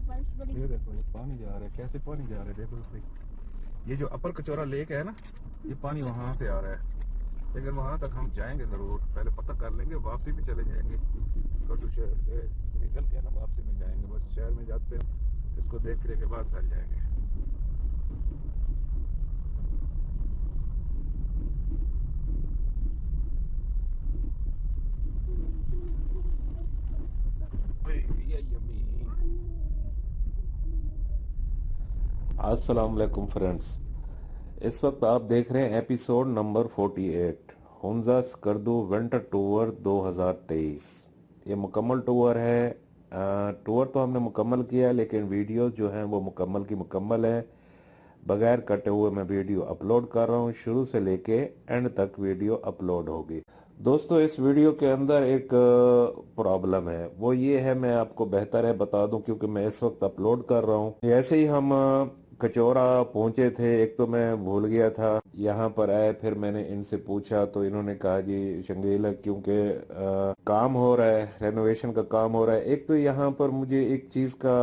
ये देखो ये पानी जा रहा है, कैसे पानी जा रहा है देखो सही। ये जो अपर कचौरा लेक है ना, ये पानी वहां से आ रहा है, लेकिन वहां तक हम जाएंगे जरूर, पहले पता कर लेंगे, वापसी भी चले जाएंगे। स्कर्दू शहर से निकल के ना वापसी में जाएंगे, बस शहर में जाते हैं, इसको देखने के बाद घर जाएंगे। अस्सलाम वालेकुम फ्रेंड्स। इस वक्त आप देख रहे हैं episode number 48 Hunza Skardu winter tour 2023। ये मुकम्मल टूर है। टूर तो हमने मुकम्मल किया, लेकिन वीडियोस जो हैं वो मुकम्मल की मुकम्मल है। बगैर कटे हुए मैं वीडियो अपलोड कर रहा हूँ, शुरू से लेके एंड तक वीडियो अपलोड होगी। दोस्तों, इस वीडियो के अंदर एक प्रॉब्लम है, वो ये है, मैं आपको बेहतर है बता दूं क्योंकि मैं इस वक्त अपलोड कर रहा हूँ। जैसे ही हम कचौरा पहुंचे थे, एक तो मैं भूल गया था, यहाँ पर आए फिर मैंने इनसे पूछा तो इन्होंने कहा जी शंग्रीला, क्योंकि काम हो रहा है, रेनोवेशन का काम हो रहा है। एक तो यहाँ पर मुझे एक चीज का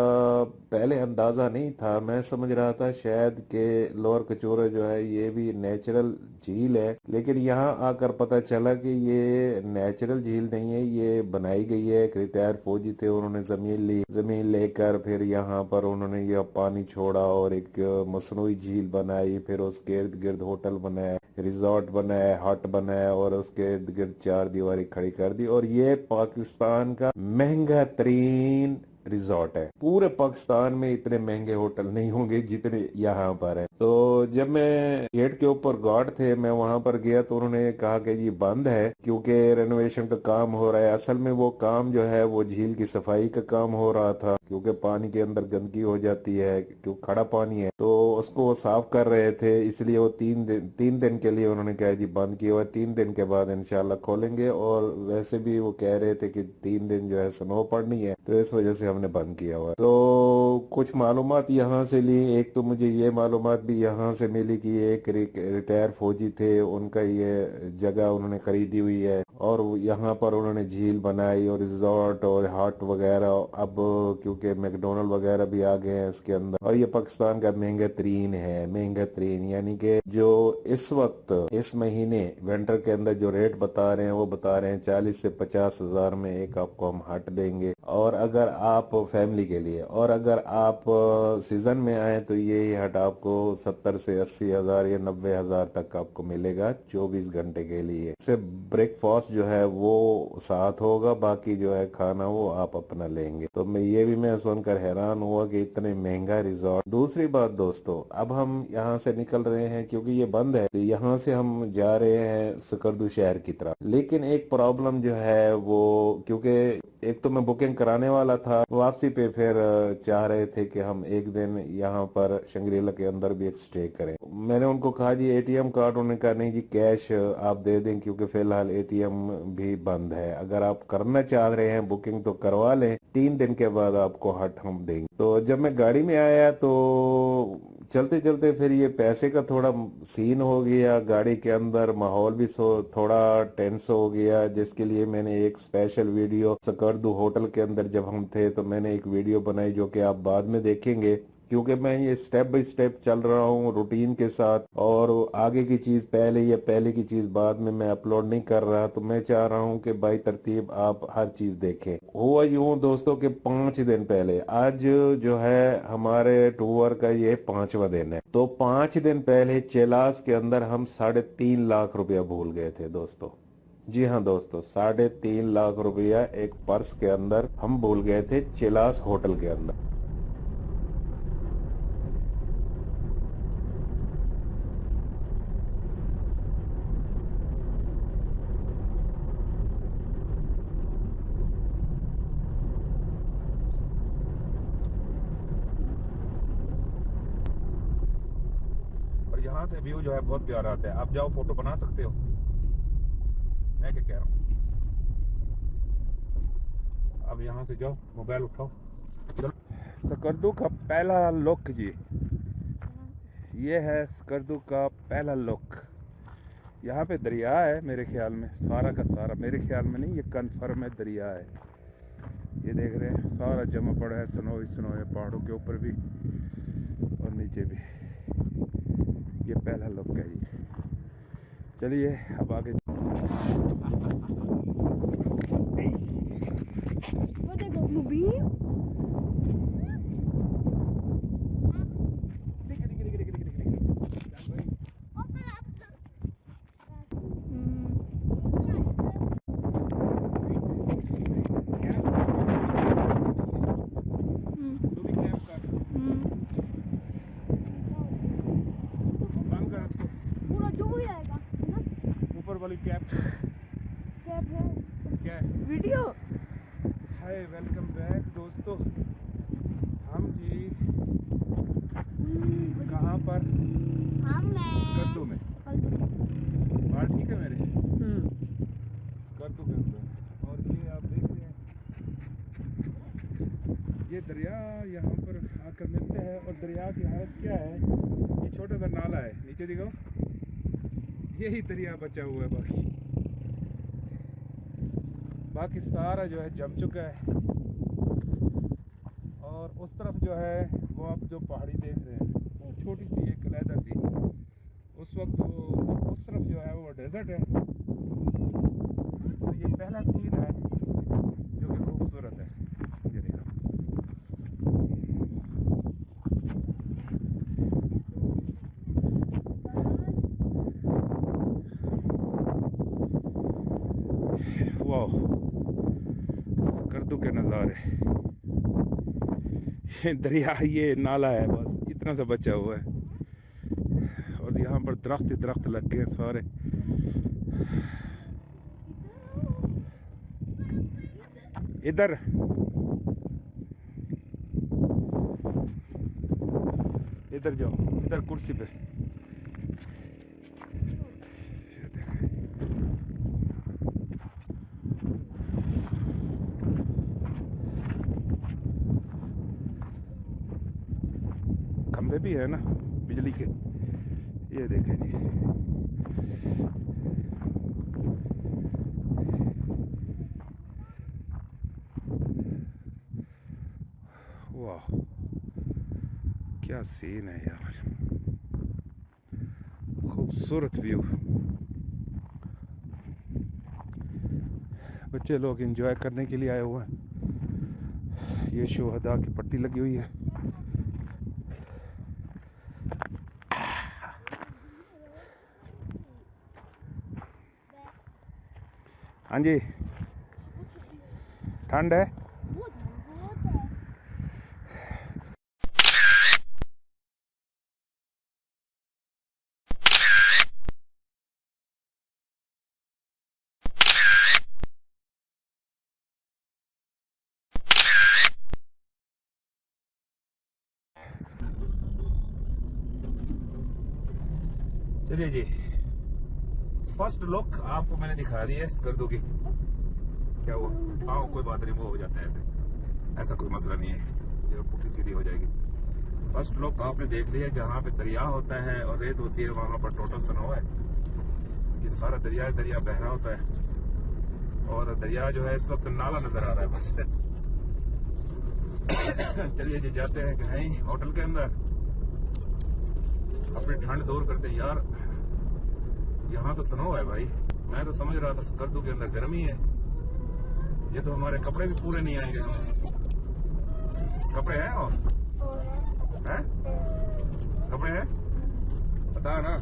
पहले अंदाजा नहीं था, मैं समझ रहा था शायद के लोअर कचौरा जो है ये भी नेचुरल झील है, लेकिन यहाँ आकर पता चला कि ये नेचुरल झील नहीं है, ये बनाई गई है। एक रिटायर फौजी थे, उन्होंने जमीन ली, जमीन लेकर फिर यहाँ पर उन्होंने यह पानी छोड़ा और एक मसनूई झील बनाई, फिर उसके इर्द गिर्द होटल बनाया, रिजॉर्ट बनाया, हट बनाया और उसके इर्द गिर्द चार दीवारी खड़ी कर दी। और ये पाकिस्तान का महंगा तरीन रिजॉर्ट है। पूरे पाकिस्तान में इतने महंगे होटल नहीं होंगे जितने यहाँ पर है। तो जब मैं गेट के ऊपर गार्ड थे, मैं वहां पर गया तो उन्होंने कहा कि जी बंद है क्योंकि रेनोवेशन का काम हो रहा है। असल में वो काम जो है वो झील की सफाई का काम हो रहा था, क्योंकि पानी के अंदर गंदगी हो जाती है, क्योंकि खड़ा पानी है, तो उसको वो साफ कर रहे थे। इसलिए वो 3 दिन के लिए उन्होंने कहा जी बंद किया हुआ है, 3 दिन के बाद इंशाल्लाह खोलेंगे। और वैसे भी वो कह रहे थे कि 3 दिन जो है स्नो पड़नी है, तो इस वजह से हमने बंद किया हुआ है। तो कुछ मालूमात यहाँ से ली। एक तो मुझे ये मालूमात भी यहाँ से मिली कि एक रिटायर फौजी थे, उनका ये जगह उन्होंने खरीदी हुई है और यहाँ पर उन्होंने झील बनाई और रिजॉर्ट और हट वगैरह। अब क्योंकि मैकडोनल्ड वगैरह भी आ गए हैं इसके अंदर, और ये पाकिस्तान का महंगा तरीन है, महंगा तरीन, यानी कि जो इस वक्त इस महीने विंटर के अंदर जो रेट बता रहे हैं वो बता रहे हैं 40 से 50 हजार में एक आपको हम हट देंगे। और अगर आप फैमिली के लिए, और अगर आप सीजन में आए तो ये हट आपको 70 से 80 हजार या 90 हजार तक आपको मिलेगा 24 घंटे के लिए। से ब्रेकफास्ट जो है वो साथ होगा, बाकी जो है खाना वो आप अपना लेंगे। तो मैं सुनकर हैरान हुआ कि इतने महंगा रिजॉर्ट। दूसरी बात दोस्तों, अब हम यहाँ से निकल रहे हैं क्योंकि ये बंद है, तो यहाँ से हम जा रहे हैं स्कर्दू शहर की तरफ। लेकिन एक प्रॉब्लम जो है वो, क्योंकि एक तो मैं बुकिंग कराने वाला था, वापसी पे फिर चाह रहे थे कि हम एक दिन यहाँ पर शंग्रीला के अंदर भी एक स्टे करें। मैंने उनको कहा जी एटीएम कार्ड, उन्होंने कहा नहीं जी कैश आप दे दें, क्योंकि फिलहाल एटीएम भी बंद है। अगर आप करना चाह रहे हैं बुकिंग तो करवा लें, 3 दिन के बाद आपको हट हम देंगे। तो जब मैं गाड़ी में आया तो चलते चलते फिर ये पैसे का थोड़ा सीन हो गया, गाड़ी के अंदर माहौल भी थोड़ा टेंस हो गया, जिसके लिए मैंने एक स्पेशल वीडियो स्कर्दू होटल के अंदर जब हम थे तो मैंने एक वीडियो बनाई, जो कि आप बाद में देखेंगे, क्योंकि मैं ये स्टेप बाय स्टेप चल रहा हूँ रूटीन के साथ, और आगे की चीज पहले या पहले की चीज बाद में मैं अपलोड नहीं कर रहा। तो मैं चाह रहा हूँ कि बाई तरतीब आप हर चीज देखें। हुआ यूं दोस्तों के 5 दिन पहले, आज जो है हमारे टूर का ये 5वां दिन है, तो 5 दिन पहले चेलास के अंदर हम 3.5 लाख रुपया भूल गए थे दोस्तों। जी हाँ दोस्तों, 3.5 लाख रुपया एक पर्स के अंदर हम भूल गए थे चेलास होटल के अंदर। और यहाँ से व्यू जो है बहुत प्यारा आता है, आप जाओ फोटो बना सकते हो। मैं क्या कह रहा हूँ, अब यहाँ से जाओ, मोबाइल उठाओ, चलो। स्कर्दू का पहला लुक जी, ये है स्कर्दू का पहला लुक। यहाँ पे दरिया है मेरे ख्याल में, सारा का सारा, मेरे ख्याल में नहीं, ये कन्फर्म है दरिया है। ये देख रहे हैं सारा जमा पड़ा है, स्नो ही स्नो है पहाड़ों के ऊपर भी और नीचे भी। ये पहला लुक है जी। चलिए अब आगे। वो देखो मूवी पूरा जो भी आएगा ना ऊपर वाली कैप कैप है क्या है? वीडियो हाय वेलकम बैक दोस्तों। हम जी कहाँ पर? हम स्कर्दू में। बाल ठीक है मेरे? स्कर्दू के अंदर। और ये आप देख रहे हैं ये दरिया यहाँ पर आकर मिलते हैं। और दरिया की हालत क्या है, ये छोटा सा नाला है, नीचे दिखाओ, यही दरिया बचा हुआ है। बाकी सारा जो है जम चुका है। और उस तरफ जो है वो आप जो पहाड़ी देख रहे हैं वो छोटी सी एक अलहदा सी, उस वक्त वो उस तरफ जो है वो डेजर्ट है। तो ये पहला सीन है जो कि खूबसूरत है। ये देखो वाह, स्कर्दू के नज़ारे। ये दरिया, ये नाला है, बस इतना सा बचा हुआ है। और यहाँ पर दरख्त ही दरख्त लग गए हैं सारे। इधर इधर जाओ, इधर कुर्सी पे। ये देखें। खंबे भी है ना बिजली के। ये देखें जी, वाह क्या सीन है यार, खूबसूरत व्यू। बच्चे लोग एंजॉय करने के लिए आए हुए हैं। ये शुहदा की पट्टी लगी हुई है। हाँ जी, ठंड है। बहुत है चलिए जी, फर्स्ट लुक आपको मैंने दिखा दी है स्कर्दू की। क्या हुआ? हाँ कोई बात नहीं, वो हो जाता है ऐसे, ऐसा कोई मसला नहीं है, ये पुट्ठी सीधी हो जाएगी। फर्स्ट लुक आपने देख लिया, जहाँ पे दरिया होता है और रेत होती है वहाँ पर टोटल स्नो है। ये सारा दरिया दरिया बह रहा होता है और दरिया जो है इस वक्त नाला नजर आ रहा है बस। चलिए जी, जाते हैं कहीं होटल के अंदर, अपनी ठंड दूर करते हैं यार। यहाँ तो स्नो है भाई, मैं तो समझ रहा था स्कर्दू के अंदर गर्मी है। ये तो हमारे कपड़े भी पूरे नहीं आएंगे। कपड़े हैं और हैं? कपड़े हैं बता ना।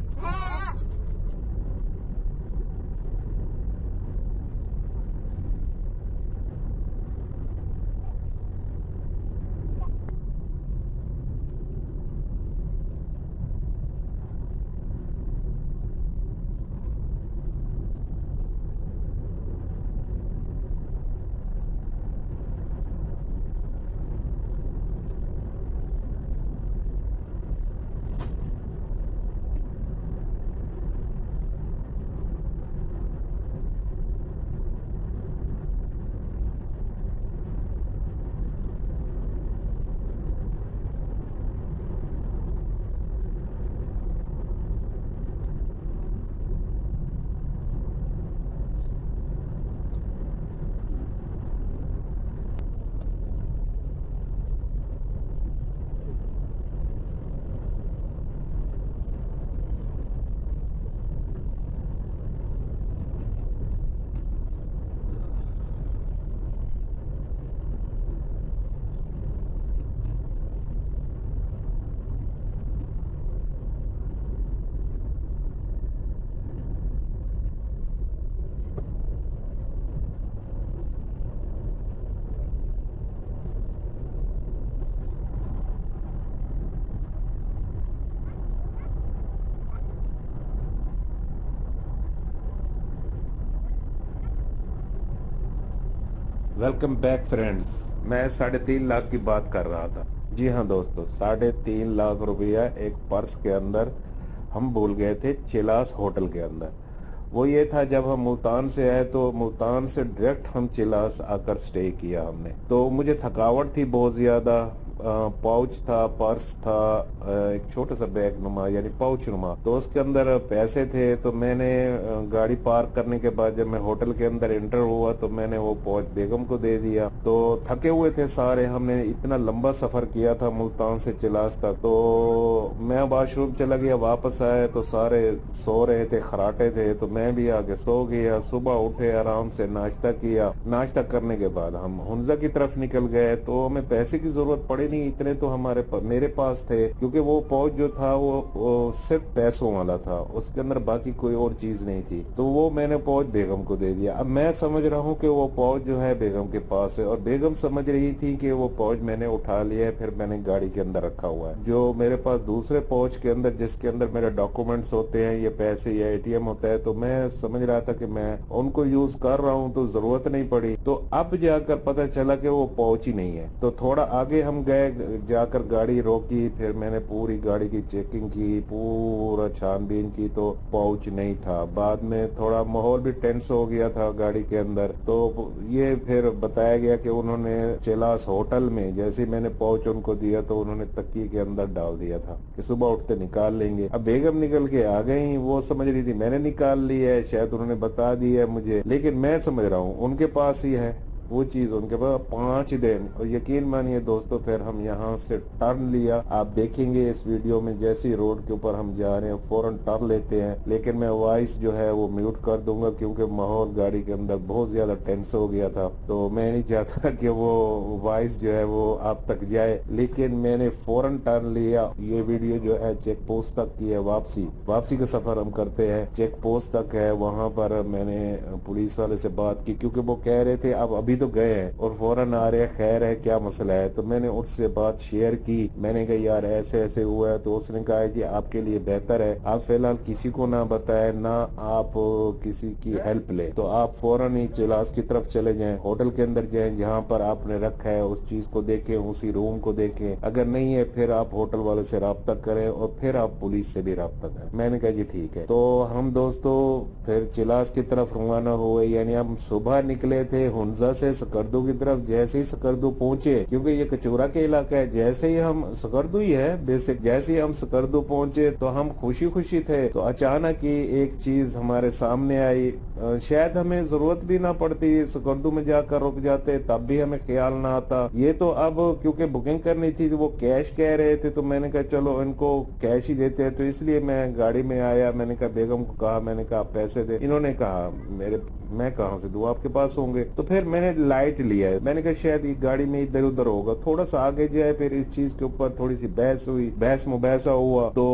Welcome back friends. मैं 3.5 लाख की बात कर रहा था। जी हाँ दोस्तों, 3.5 लाख रुपया एक पर्स के अंदर हम भूल गए थे चिलास होटल के अंदर। वो ये था, जब हम मुल्तान से आए तो मुल्तान से डायरेक्ट हम चिलास आकर स्टे किया हमने। तो मुझे थकावट थी बहुत ज्यादा। पाउच था, पर्स था, एक छोटा सा बैग नुमा यानी पाउच नुमा, तो उसके अंदर पैसे थे। तो मैंने गाड़ी पार्क करने के बाद जब मैं होटल के अंदर एंटर हुआ तो मैंने वो पाउच बेगम को दे दिया। तो थके हुए थे सारे, हमने इतना लंबा सफर किया था मुल्तान से चिलास तक। तो मैं वॉशरूम चला गया, वापस आया तो सारे सो रहे थे, खराटे थे, तो मैं भी आके सो गया। सुबह उठे, आराम से नाश्ता किया। नाश्ता करने के बाद हम हुंजा की तरफ निकल गए। तो हमें पैसे की जरूरत पड़ी नहीं, इतने तो मेरे पास थे, क्योंकि वो पाउच जो था वो सिर्फ पैसों वाला था, उसके अंदर बाकी कोई और चीज नहीं थी। तो वो मैंने पाउच बेगम को दे दिया। अब मैं समझ रहा हूँ कि वो पाउच जो है बेगम के पास है, और बेगम समझ रही थी कि वो पाउच मैंने उठा लिया है, फिर मैंने गाड़ी के अंदर रखा हुआ है। जो मेरे पास दूसरे पाउच के अंदर, जिसके अंदर मेरे डॉक्यूमेंट्स होते हैं, ये पैसे या एटीएम होता है, तो मैं समझ रहा था कि मैं उनको यूज कर रहा हूँ तो जरूरत नहीं पड़ी। तो अब जाकर पता चला कि वो पाउच ही नहीं है। तो थोड़ा आगे हम गए, जाकर गाड़ी रोकी, फिर मैंने पूरी गाड़ी की चेकिंग की, पूरा छानबीन की, तो पाउच नहीं था। बाद में थोड़ा माहौल भी टेंस हो गया था गाड़ी के अंदर। तो ये फिर बताया गया कि उन्होंने चिलास होटल में, जैसे मैंने पाउच उनको दिया तो उन्होंने तकिए के अंदर डाल दिया था कि सुबह उठते निकाल लेंगे। अब बेगम निकल के आ गई, वो समझ रही थी मैंने निकाल लिया है, शायद उन्होंने बता दिया है मुझे, लेकिन मैं समझ रहा हूँ उनके पास ही है वो चीज, उनके पास 5 दिन। और यकीन मानिए दोस्तों, फिर हम यहाँ से टर्न लिया। आप देखेंगे इस वीडियो में, जैसे ही रोड के ऊपर हम जा रहे हैं फौरन टर्न लेते हैं, लेकिन मैं वॉइस जो है वो म्यूट कर दूंगा, क्योंकि माहौल गाड़ी के अंदर बहुत ज्यादा टेंस हो गया था। तो मैं नहीं चाहता कि वो वॉइस जो है वो आप तक जाए, लेकिन मैंने फौरन टर्न लिया। ये वीडियो जो है चेक पोस्ट तक की है, वापसी का सफर हम करते हैं, चेक पोस्ट तक है। वहां पर मैंने पुलिस वाले से बात की, क्योंकि वो कह रहे थे अब अभी तो गए हैं और फौरन आ रहे हैं, खैर है क्या मसला है। तो मैंने उससे बात शेयर की, मैंने कहा यार ऐसे ऐसे हुआ है। तो उसने कहा कि आपके लिए बेहतर है आप फिलहाल किसी को ना बताएं, ना आप किसी की हेल्प ले, तो आप फौरन ही चिलास की तरफ चले जाएं, होटल के अंदर जाएं, जहां पर आपने रखा है उस चीज को देखें, उसी रूम को देखें। अगर नहीं है फिर आप होटल वाले से राब्ता करें, और फिर आप पुलिस से भी राब्ता करें। मैंने कहा जी ठीक है। तो हम दोस्तों फिर चिलास की तरफ रवाना हुए, यानी हम सुबह निकले थे हुंजा से सकर्दू की तरफ। जैसे ही सकर्दू पहुंचे, क्योंकि ये कचूरा के इलाका है, जैसे ही हम सकर्दू ही है बेसिक, जैसे ही हम सकर्दू पहुंचे तो हम खुशी खुशी थे। तो अचानक ही एक चीज हमारे सामने आई, शायद हमें जरूरत भी ना पड़ती, सकर्दू में जाकर रुक जाते तब भी हमें ख्याल ना आता। ये तो अब क्योंकि बुकिंग करनी थी, वो कैश कह रहे थे, तो मैंने कहा चलो इनको कैश ही देते हैं। तो इसलिए मैं गाड़ी में आया, मैंने कहा बेगम को कहा, मैंने कहा आप पैसे दे। इन्होंने कहा मैं कहाँ से दूं, आपके पास होंगे। तो फिर मैंने लाइट लिया है, मैंने कहा शायद ये गाड़ी में इधर उधर होगा, थोड़ा सा आगे जाए। फिर इस चीज के ऊपर थोड़ी सी बहस हुई, बहस मुबहसा हुआ। तो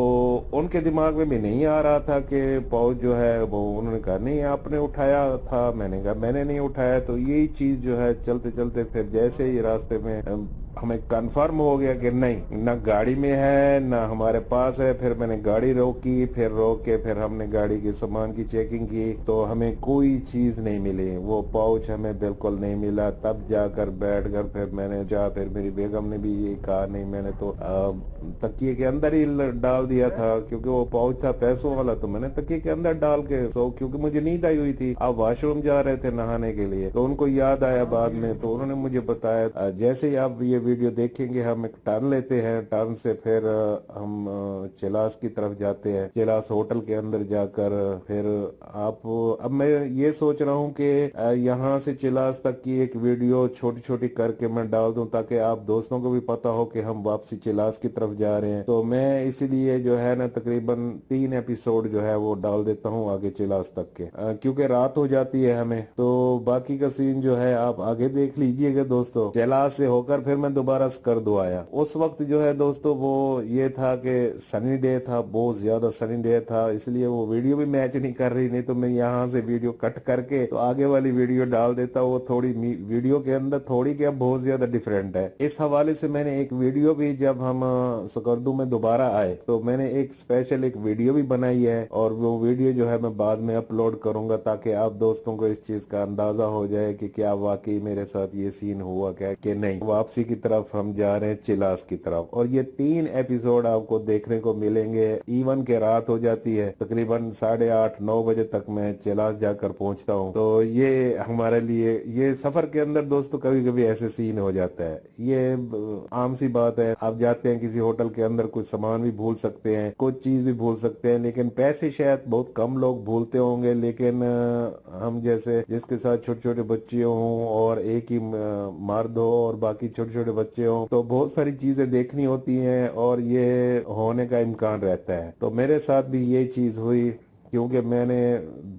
उनके दिमाग में भी नहीं आ रहा था कि पाउच जो है वो, उन्होंने कहा नहीं आपने उठाया था, मैंने कहा मैंने नहीं उठाया। तो यही चीज जो है चलते चलते फिर जैसे ही रास्ते में हमें कंफर्म हो गया कि नहीं, ना गाड़ी में है ना हमारे पास है। फिर मैंने गाड़ी रोकी, फिर रोक के फिर हमने गाड़ी के सामान की चेकिंग की, तो हमें कोई चीज नहीं मिली, वो पाउच हमें बिल्कुल नहीं मिला। तब जाकर बैठ कर फिर मैंने फिर मेरी बेगम ने भी ये कहा नहीं, मैंने तो तकिए के अंदर ही डाल दिया था, क्योंकि वो पाउच था पैसों वाला, तो मैंने तकिए के अंदर डाल के सो, क्योंकि मुझे नींद आई हुई थी। आप वॉशरूम जा रहे थे नहाने के लिए, तो उनको याद आया बाद में, तो उन्होंने मुझे बताया। जैसे ही आप ये वीडियो देखेंगे, हम एक टर्न लेते हैं, टर्न से फिर हम चिलास की तरफ जाते हैं। चिलास होटल के अंदर जाकर फिर अब मैं ये सोच रहा हूँ कि यहाँ से चिलास तक की एक वीडियो छोटी छोटी करके मैं डाल दूं, ताकि आप दोस्तों को भी पता हो कि हम वापसी चिलास की तरफ जा रहे हैं। तो मैं इसीलिए जो है ना तकरीबन 3 एपिसोड जो है वो डाल देता हूँ आगे चिलास तक के, क्योंकि रात हो जाती है हमें। तो बाकी का सीन जो है आप आगे देख लीजिएगा दोस्तों। चिलास से होकर फिर मैं दोबारा स्कर्दो आया। उस वक्त जो है दोस्तों वो ये था कि सनी डे था, बहुत ज्यादा सनी डे था, इसलिए वो वीडियो भी मैच नहीं कर रही। नहीं तो मैं यहाँ से वीडियो कट करके तो आगे वाली वीडियो डाल देता। वो थोड़ी वीडियो के अंदर थोड़ी क्या बहुत ज्यादा डिफरेंट है। इस हवाले से मैंने एक वीडियो भी, जब हम स्कर्दो में दोबारा आए तो मैंने एक स्पेशल एक वीडियो भी बनाई है, और वो वीडियो जो है मैं बाद में अपलोड करूंगा ताकि आप दोस्तों को इस चीज का अंदाजा हो जाए कि क्या वाकई मेरे साथ ये सीन हुआ क्या कि नहीं। वापसी की तरफ हम जा रहे हैं चिलास की तरफ, और ये 3 एपिसोड आपको देखने को मिलेंगे। इवन के रात हो जाती है, तकरीबन 8:30-9 बजे तक मैं चिलास जाकर पहुंचता हूं। तो ये हमारे लिए, ये सफर के अंदर दोस्तों कभी कभी ऐसे सीन हो जाता है। ये आम सी बात है। आप जाते हैं किसी होटल के अंदर, कुछ सामान भी भूल सकते हैं, कुछ चीज भी भूल सकते हैं, लेकिन पैसे शायद बहुत कम लोग भूलते होंगे। लेकिन हम जैसे जिसके साथ छोटे छोटे बच्चे हों और एक ही मर्द हो और बाकी छोटे छोटे बच्चे हों, तो बहुत सारी चीजें देखनी होती हैं और ये होने का इम्कान रहता है। तो मेरे साथ भी ये चीज हुई, क्योंकि मैंने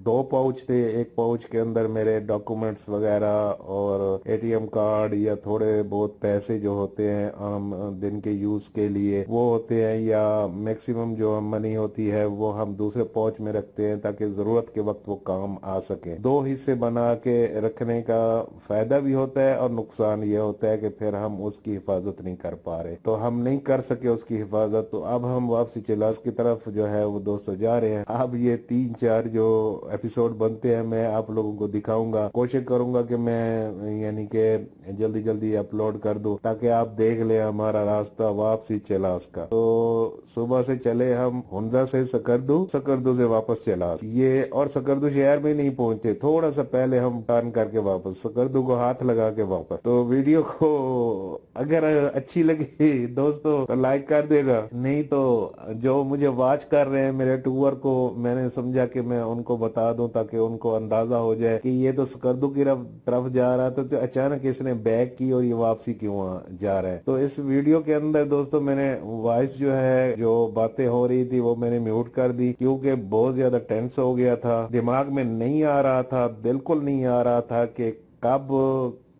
2 पाउच थे। एक पाउच के अंदर मेरे डॉक्यूमेंट्स वगैरह और एटीएम कार्ड या थोड़े बहुत पैसे जो होते हैं आम दिन के यूज के लिए वो होते हैं, या मैक्सिमम जो मनी होती है वो हम दूसरे पाउच में रखते हैं ताकि जरूरत के वक्त वो काम आ सके। 2 हिस्से बना के रखने का फायदा भी होता है और नुकसान ये होता है कि फिर हम उसकी हिफाजत नहीं कर पा रहे, तो हम नहीं कर सके उसकी हिफाजत। तो अब हम वापसी चिलास की तरफ जो है वो दोस्तों जा रहे हैं। अब ये 3-4 जो एपिसोड बनते हैं मैं आप लोगों को दिखाऊंगा, कोशिश करूंगा कि मैं यानी कि जल्दी जल्दी अपलोड कर दूं ताकि आप देख ले हमारा रास्ता वापसी चिलास का। तो सुबह से चले हम हुंजा से सकर्दू, सकर्दू से वापस चिलास, ये और सकर्दू शहर में नहीं पहुंचे, थोड़ा सा पहले हम टर्न करके वापस सकर्दू को हाथ लगा के वापस। तो वीडियो को अगर अच्छी लगी दोस्तों तो लाइक कर देगा, नहीं तो जो मुझे वॉच कर रहे हैं मेरे टूर को, मैंने समझा कि मैं उनको बता दूं ताकि उनको अंदाजा हो जाए कि ये तो स्कर्दू की तरफ जा रहा था, तो अचानक इसने बैक की और ये वापसी क्यों जा रहा है। तो इस वीडियो के अंदर दोस्तों मैंने वॉइस जो है, जो बातें हो रही थी वो मैंने म्यूट कर दी, क्योंकि बहुत ज्यादा टेंस हो गया था। दिमाग में नहीं आ रहा था, बिल्कुल नहीं आ रहा था कि कब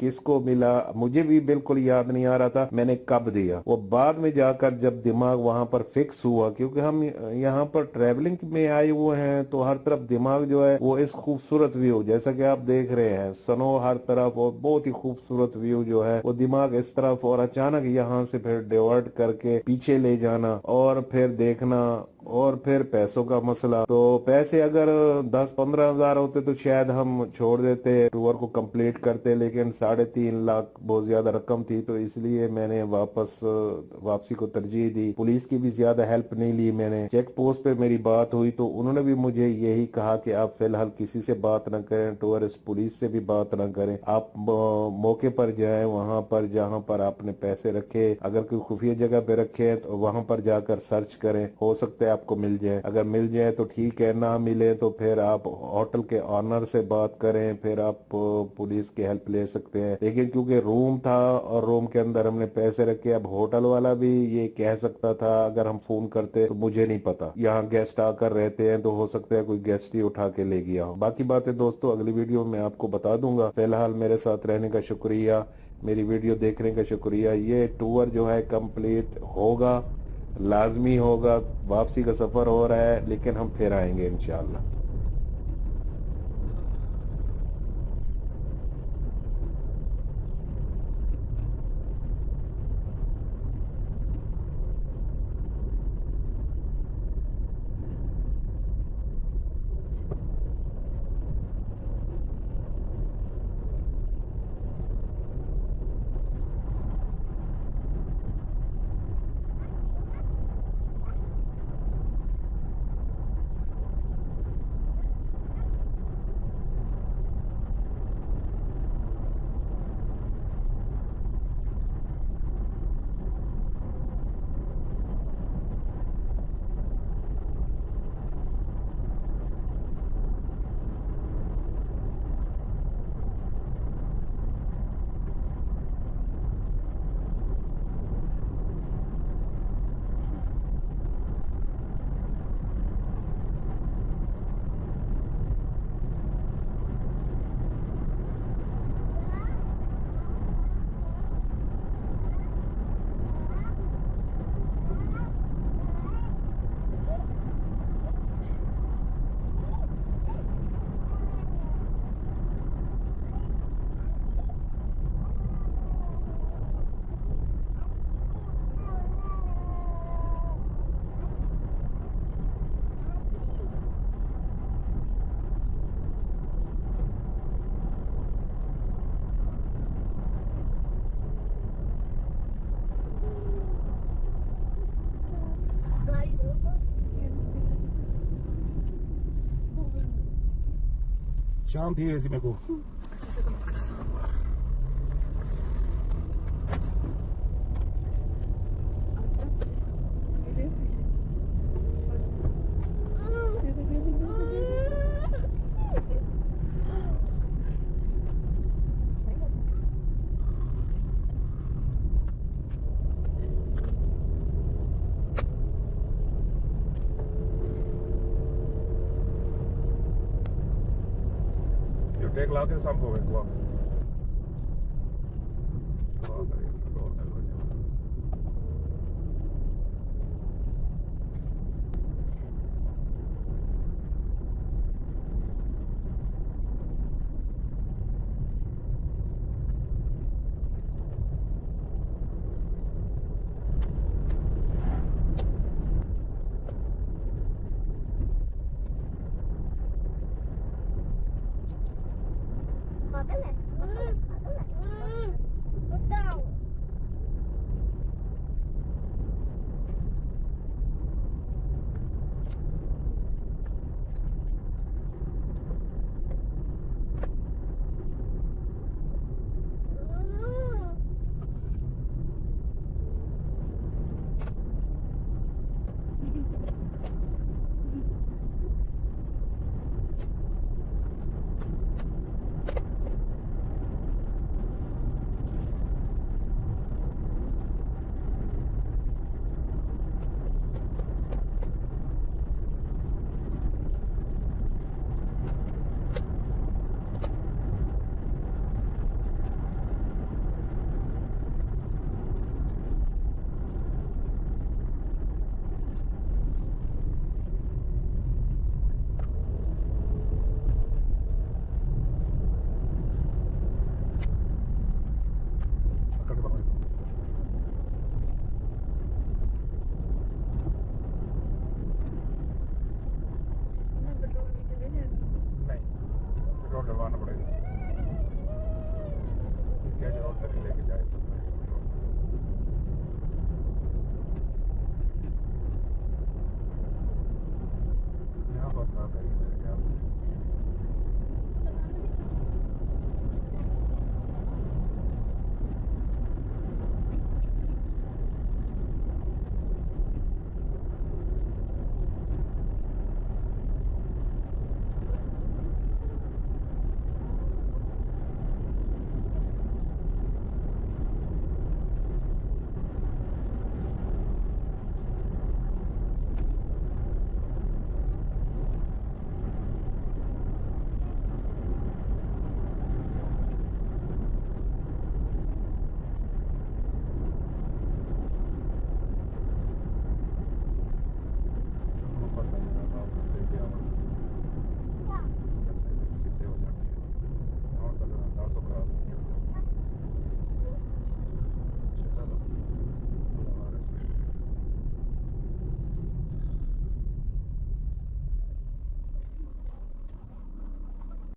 किसको मिला, मुझे भी बिल्कुल याद नहीं आ रहा था मैंने कब दिया। वो बाद में जाकर जब दिमाग वहां पर फिक्स हुआ, क्योंकि हम यहाँ पर ट्रेवलिंग में आए हुए हैं तो हर तरफ दिमाग जो है वो इस खूबसूरत व्यू, जैसा कि आप देख रहे हैं स्नो हर तरफ और बहुत ही खूबसूरत व्यू जो है वो दिमाग इस तरफ, और अचानक यहाँ से फिर डिवर्ट करके पीछे ले जाना और फिर देखना, और फिर पैसों का मसला। तो पैसे अगर 10-15 हजार होते तो शायद हम छोड़ देते, टूर को कंप्लीट करते, लेकिन 3.5 लाख बहुत ज्यादा रकम थी, तो इसलिए मैंने वापसी को तरजीह दी। पुलिस की भी ज्यादा हेल्प नहीं ली मैंने। चेक पोस्ट पे मेरी बात हुई तो उन्होंने भी मुझे यही कहा कि आप फिलहाल किसी से बात न करें, टूरिस्ट पुलिस से भी बात न करें, आप मौके पर जाएं, वहां पर जहां पर आपने पैसे रखे, अगर कोई खुफिया जगह पे रखे तो वहां पर जाकर सर्च करें, हो सकता है आपको मिल जाए। अगर मिल जाए तो ठीक है, ना मिले तो फिर आप होटल के ऑनर से बात करें, फिर आप पुलिस की हेल्प ले सकते हैं। लेकिन क्योंकि रूम था और रूम के अंदर हमने पैसे रखे, अब होटल वाला भी ये कह सकता था अगर हम फोन करते तो मुझे नहीं पता, यहाँ गेस्ट आकर रहते हैं तो हो सकता है कोई गेस्ट ही उठा के ले गया हो। बाकी बातें दोस्तों अगली वीडियो में आपको बता दूंगा। फिलहाल मेरे साथ रहने का शुक्रिया, मेरी वीडियो देखने का शुक्रिया। ये टूर जो है कंप्लीट होगा, लाजमी होगा। वापसी का सफर हो रहा है लेकिन हम फिर आएंगे इंशाल्लाह। शाम थी वैसे मेरे को। You take like some for it. पागल है पागल है बताओ पेट्रोल डलवाना पड़ेगा। क्या जरूरत है लेके जाए सकता है।